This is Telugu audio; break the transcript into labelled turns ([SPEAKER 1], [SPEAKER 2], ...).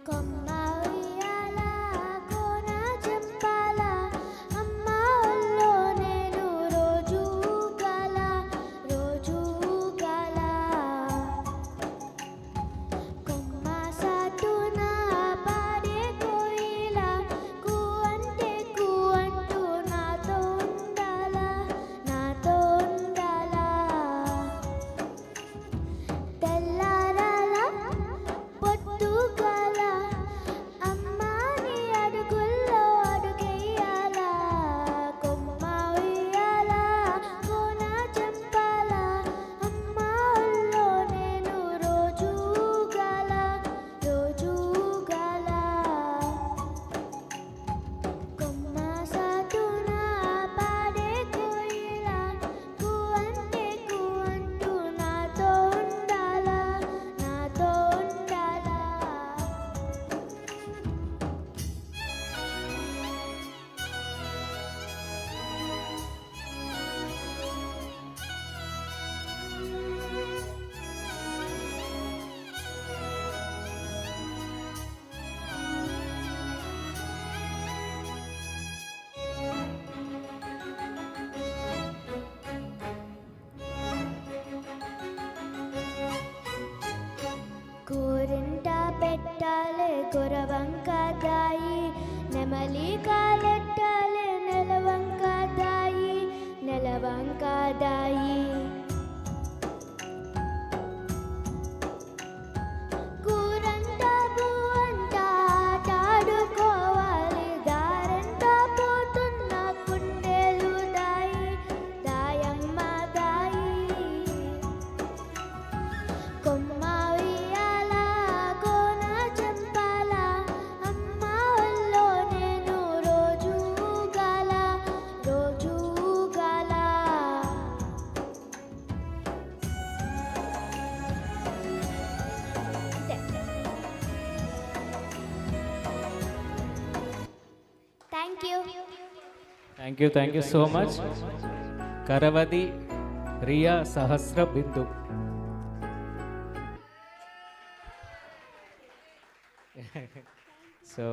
[SPEAKER 1] కొమ్మ ఉయ్యాల కోన జంపాల అమ్మ ఒళ్ళో నేను రోజు గల కొమ్మ సాటున పాడే కోయిల కూ అంటే కూ అంటూ నాతో ఉండాలా తెల్లారాల పొద్దుగాల అమ్మాని అడుగుల్లో అడుగెయ్యాల కొమ్మ ఉయ్యాల కోన జంపాల అమ్మ ఒళ్ళో నేను రోజు గల కొమ్మ సాటున పాడే కోయిల కూ అంటే కూ అంటూ నాతో ఉండాలా కూరింట పెట్టాలి గురవంక దాయి నెమలి కాలెట్టాలి నెలవంక దాయి కూరంట బువ్వంట ఆటాడుకోవాలి దారంట పోతున్న కుండేలు దాయమ్మ దాయి కొమ్మ ఉయ్యాల కోన జంపాల అమ్మ ఒళ్ళో నేను రోజు గల
[SPEAKER 2] థ్యాంక్ యూ సో మచ్ కరవది రియా సహస్ర బిందు. సో